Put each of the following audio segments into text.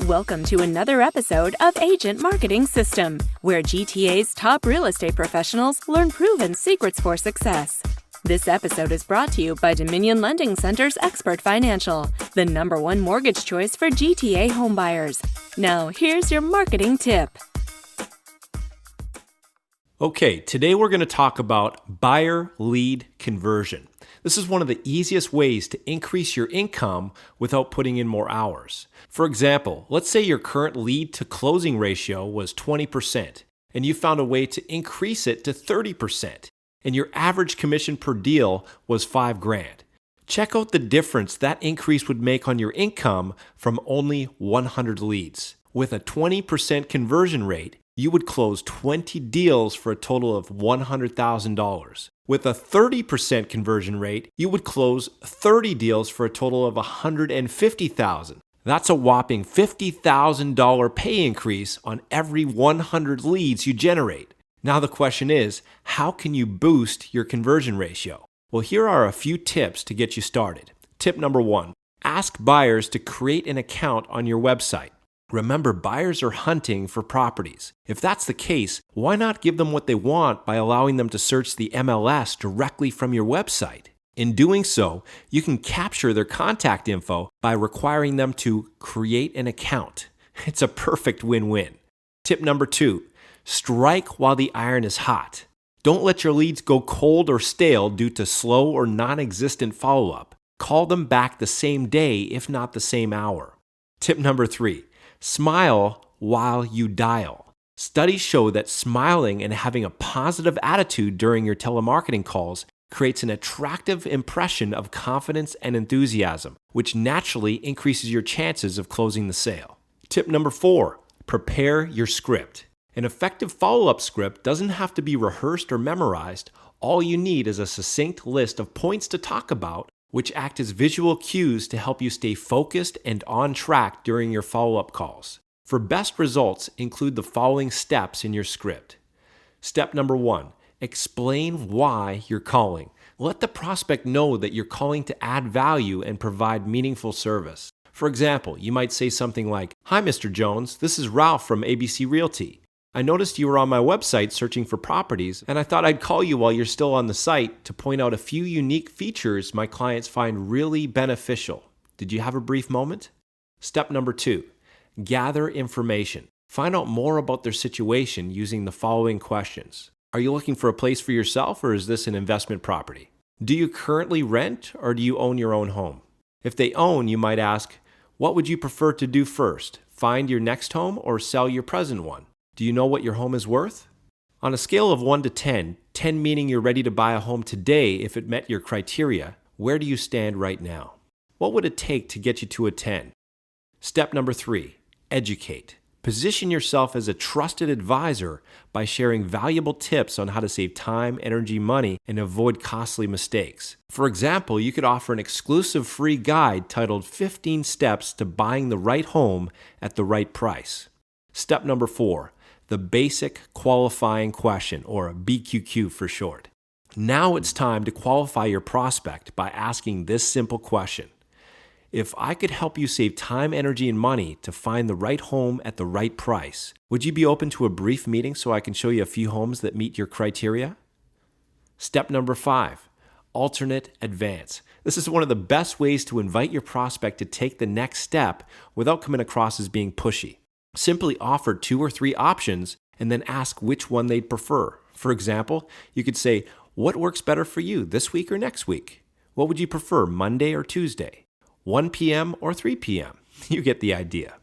Welcome to another episode of Agent Marketing System, where GTA's top real estate professionals learn proven secrets for success. This episode is brought to you by Dominion Lending Center's Expert Financial, the #1 mortgage choice for GTA homebuyers. Now, here's your marketing tip. Okay, today we're going to talk about buyer lead conversion. This is one of the easiest ways to increase your income without putting in more hours. For example, let's say your current lead to closing ratio was 20%, and you found a way to increase it to 30%, and your average commission per deal was $5,000. Check out the difference that increase would make on your income from only 100 leads. With a 20% conversion rate, you would close 20 deals for a total of $100,000. With a 30% conversion rate, you would close 30 deals for a total of $150,000. That's a whopping $50,000 pay increase on every 100 leads you generate. Now the question is, how can you boost your conversion ratio? Well, here are a few tips to get you started. Tip number 1, ask buyers to create an account on your website. Remember, buyers are hunting for properties. If that's the case, why not give them what they want by allowing them to search the MLS directly from your website? In doing so, you can capture their contact info by requiring them to create an account. It's a perfect win-win. Tip number 2, strike while the iron is hot. Don't let your leads go cold or stale due to slow or non-existent follow-up. Call them back the same day, if not the same hour. Tip number 3, smile while you dial. Studies show that smiling and having a positive attitude during your telemarketing calls creates an attractive impression of confidence and enthusiasm, which naturally increases your chances of closing the sale. Tip number 4, prepare your script. An effective follow-up script doesn't have to be rehearsed or memorized. All you need is a succinct list of points to talk about, which act as visual cues to help you stay focused and on track during your follow-up calls. For best results, include the following steps in your script. Step number 1, explain why you're calling. Let the prospect know that you're calling to add value and provide meaningful service. For example, you might say something like, "Hi, Mr. Jones, this is Ralph from ABC Realty. I noticed you were on my website searching for properties, and I thought I'd call you while you're still on the site to point out a few unique features my clients find really beneficial. Did you have a brief moment?" Step number 2, gather information. Find out more about their situation using the following questions. Are you looking for a place for yourself, or is this an investment property? Do you currently rent, or do you own your own home? If they own, you might ask, what would you prefer to do first? Find your next home or sell your present one? Do you know what your home is worth? On a scale of 1 to 10, 10 meaning you're ready to buy a home today if it met your criteria, where do you stand right now? What would it take to get you to a 10? Step number 3, educate. Position yourself as a trusted advisor by sharing valuable tips on how to save time, energy, money, and avoid costly mistakes. For example, you could offer an exclusive free guide titled 15 Steps to Buying the Right Home at the Right Price. Step number 4, the basic qualifying question, or BQQ for short. Now it's time to qualify your prospect by asking this simple question. If I could help you save time, energy, and money to find the right home at the right price, would you be open to a brief meeting so I can show you a few homes that meet your criteria? Step number 5, alternate advance. This is one of the best ways to invite your prospect to take the next step without coming across as being pushy. Simply offer 2 or 3 options and then ask which one they'd prefer. For example, you could say, what works better for you, this week or next week? What would you prefer, Monday or Tuesday? 1 p.m. or 3 p.m.? You get the idea.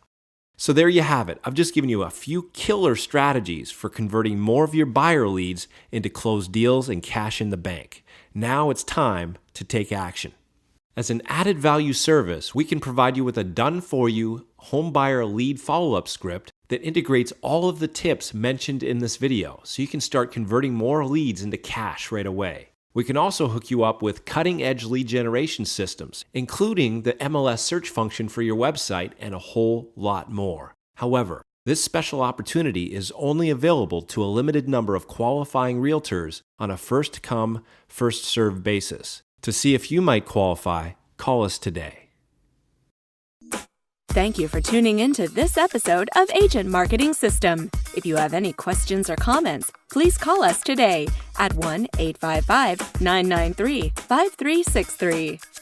So there you have it. I've just given you a few killer strategies for converting more of your buyer leads into closed deals and cash in the bank. Now it's time to take action. As an added value service, we can provide you with a done-for-you home buyer lead follow-up script that integrates all of the tips mentioned in this video, so you can start converting more leads into cash right away. We can also hook you up with cutting-edge lead generation systems, including the MLS search function for your website and a whole lot more. However, this special opportunity is only available to a limited number of qualifying realtors on a first-come, first-served basis. To see if you might qualify, call us today. Thank you for tuning in to this episode of Agent Marketing System. If you have any questions or comments, please call us today at 1-855-993-5363.